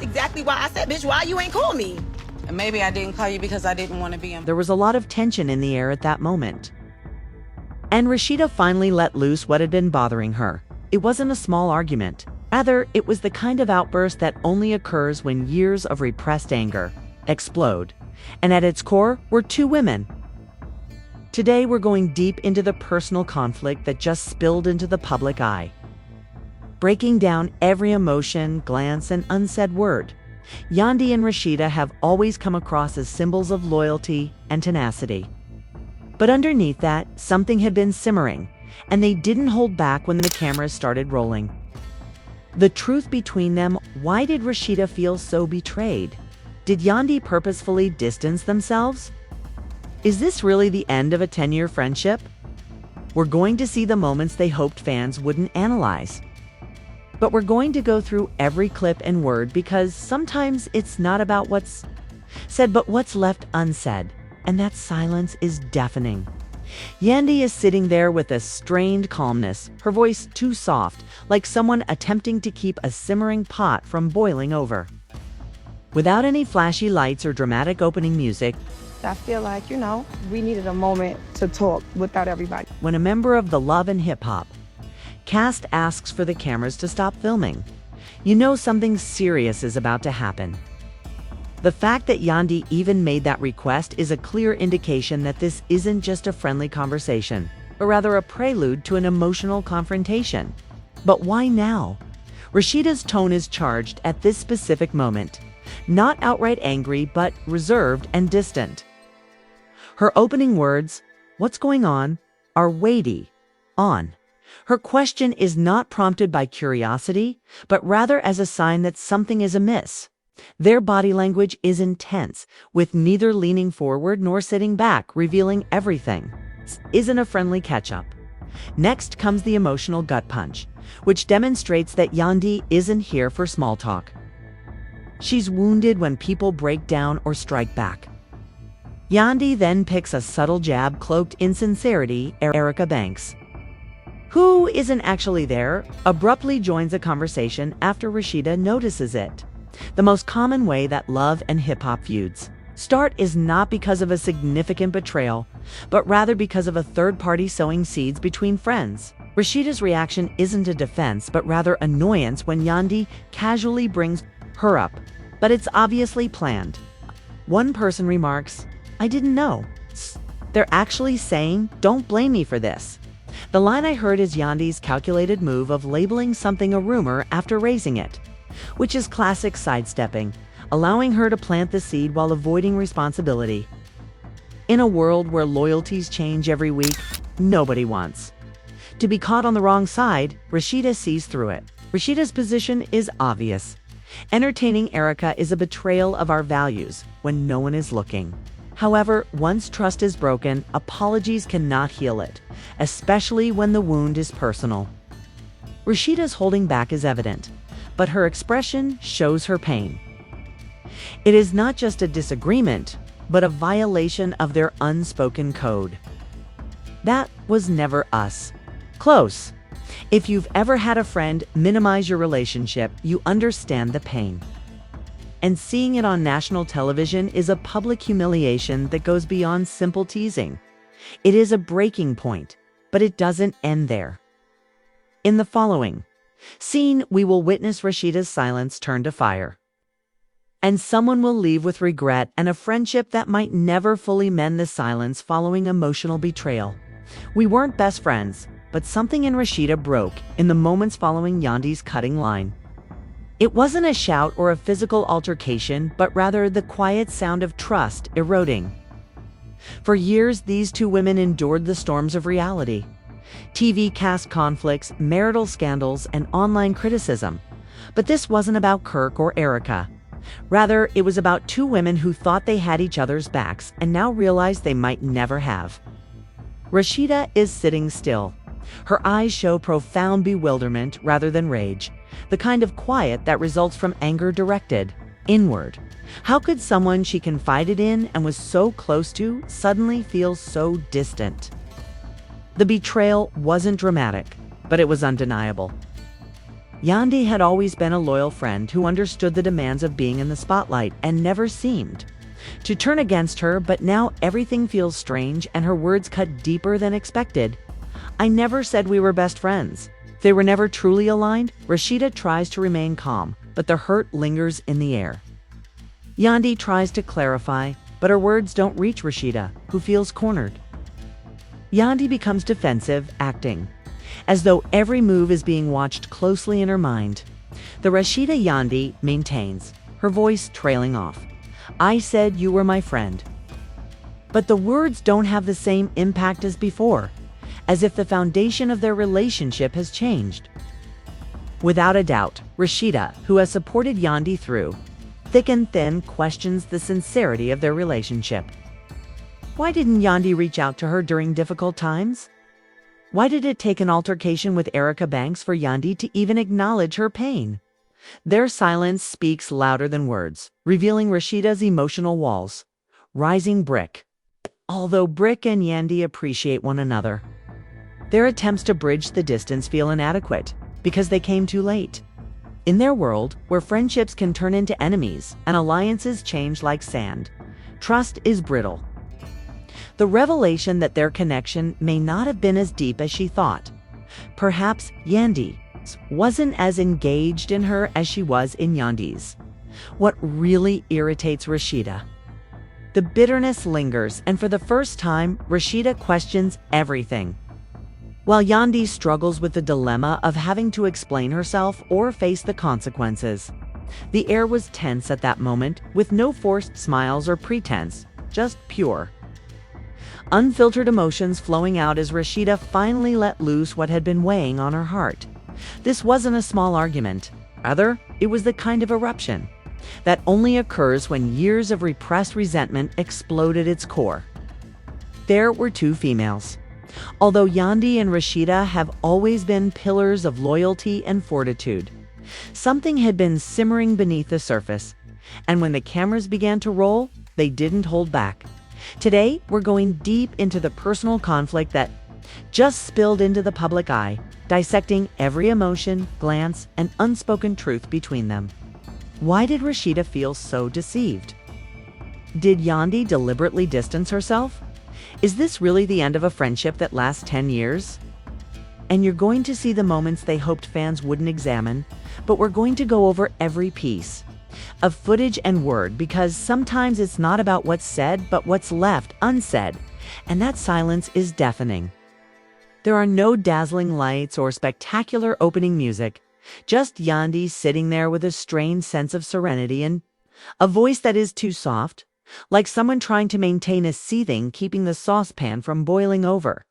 exactly why I said, bitch, why you ain't call me? And maybe I didn't call you because I didn't want to be in. There was a lot of tension in the air at that moment. And Rasheeda finally let loose what had been bothering her. It wasn't a small argument. Rather, it was the kind of outburst that only occurs when years of repressed anger explode. And at its core were two women. Today, we're going deep into the personal conflict that just spilled into the public eye, breaking down every emotion, glance, and unsaid word. Yandy and Rasheeda have always come across as symbols of loyalty and tenacity. But underneath that, something had been simmering, and they didn't hold back when the cameras started rolling. The truth between them: why did Rasheeda feel so betrayed? Did Yandy purposefully distance themselves? Is this really the end of a 10-year friendship? We're going to see the moments they hoped fans wouldn't analyze. But we're going to go through every clip and word, because sometimes it's not about what's said, but what's left unsaid. And that silence is deafening. Yandy is sitting there with a strained calmness, her voice too soft, like someone attempting to keep a simmering pot from boiling over. Without any flashy lights or dramatic opening music, I feel like, we needed a moment to talk without everybody. when a member of the Love and Hip Hop cast asks for the cameras to stop filming, you know something serious is about to happen. The fact that Yandy even made that request is a clear indication that this isn't just a friendly conversation, but rather a prelude to an emotional confrontation. But why now? Rasheeda's tone is charged at this specific moment, not outright angry, but reserved and distant. Her opening words, "What's going on?" are weighty. Her question is not prompted by curiosity, but rather as a sign that something is amiss. Their body language is intense, with neither leaning forward nor sitting back, revealing everything. This isn't a friendly catch-up. Next comes the emotional gut punch, which demonstrates that Yandy isn't here for small talk. She's wounded when people break down or strike back. Yandy then picks a subtle jab cloaked in sincerity. Erica Banks, who isn't actually there, abruptly joins the conversation after Rasheeda notices it. The most common way that love and hip-hop feuds start is not because of a significant betrayal, but rather because of a third party sowing seeds between friends. Rasheeda's reaction isn't a defense, but rather annoyance when Yandy casually brings her up, but it's obviously planned. One person remarks, "I didn't know." They're actually saying, "Don't blame me for this." The line I heard is Yandy's calculated move of labeling something a rumor after raising it, which is classic sidestepping, allowing her to plant the seed while avoiding responsibility. In a world where loyalties change every week, nobody wants to be caught on the wrong side. Rasheeda sees through it. Rasheeda's position is obvious. Entertaining Erica is a betrayal of our values when no one is looking. However, once trust is broken, apologies cannot heal it, especially when the wound is personal. Rasheeda's holding back is evident, but her expression shows her pain. It is not just a disagreement, but a violation of their unspoken code. That was never us. Close. If you've ever had a friend minimize your relationship, you understand the pain. And seeing it on national television is a public humiliation that goes beyond simple teasing. It is a breaking point, but it doesn't end there. In the following scene, we will witness Rasheeda's silence turn to fire. And someone will leave with regret and a friendship that might never fully mend the silence following emotional betrayal. We weren't best friends, but something in Rasheeda broke in the moments following Yandy's cutting line. It wasn't a shout or a physical altercation, but rather the quiet sound of trust eroding. For years, these two women endured the storms of reality. TV cast conflicts, marital scandals, and online criticism. But this wasn't about Kirk or Erica. Rather, it was about two women who thought they had each other's backs and now realized they might never have. Rasheeda is sitting still. Her eyes show profound bewilderment rather than rage, the kind of quiet that results from anger directed inward. How could someone she confided in and was so close to suddenly feel so distant? The betrayal wasn't dramatic, but it was undeniable. Yandy had always been a loyal friend who understood the demands of being in the spotlight and never seemed to turn against her, but now everything feels strange and her words cut deeper than expected. I never said we were best friends. They were never truly aligned. Rasheeda tries to remain calm, but the hurt lingers in the air. Yandy tries to clarify, but her words don't reach Rasheeda, who feels cornered. Yandy becomes defensive, acting as though every move is being watched closely in her mind. The Rasheeda Yandy maintains, her voice trailing off. I said you were my friend. But the words don't have the same impact as before, as if the foundation of their relationship has changed. Without a doubt, Rasheeda, who has supported Yandy through thick and thin, questions the sincerity of their relationship. Why didn't Yandy reach out to her during difficult times? Why did it take an altercation with Erica Banks for Yandy to even acknowledge her pain? Their silence speaks louder than words, revealing Rasheeda's emotional walls. Rising Brick. Although Brick and Yandy appreciate one another, their attempts to bridge the distance feel inadequate because they came too late. In their world, where friendships can turn into enemies and alliances change like sand, trust is brittle. The revelation that their connection may not have been as deep as she thought. Perhaps Yandy wasn't as engaged in her as she was in Yandy's. What really irritates Rasheeda? The bitterness lingers, and for the first time, Rasheeda questions everything. While Yandy struggles with the dilemma of having to explain herself or face the consequences. The air was tense at that moment, with no forced smiles or pretense, just pure, unfiltered emotions flowing out as Rasheeda finally let loose what had been weighing on her heart. This wasn't a small argument. Rather, it was the kind of eruption that only occurs when years of repressed resentment explode at its core. There were two females. Although Yandy and Rasheeda have always been pillars of loyalty and fortitude, something had been simmering beneath the surface, and when the cameras began to roll, they didn't hold back. Today, we're going deep into the personal conflict that just spilled into the public eye, dissecting every emotion, glance, and unspoken truth between them. Why did Rasheeda feel so deceived? Did Yandy deliberately distance herself? Is this really the end of a friendship that lasts 10 years? And you're going to see the moments they hoped fans wouldn't examine, but we're going to go over every piece of footage and word, because sometimes it's not about what's said, but what's left unsaid, and that silence is deafening. There are no dazzling lights or spectacular opening music, just Yandy sitting there with a strained sense of serenity and a voice that is too soft, like someone trying to maintain a seething, keeping the saucepan from boiling over.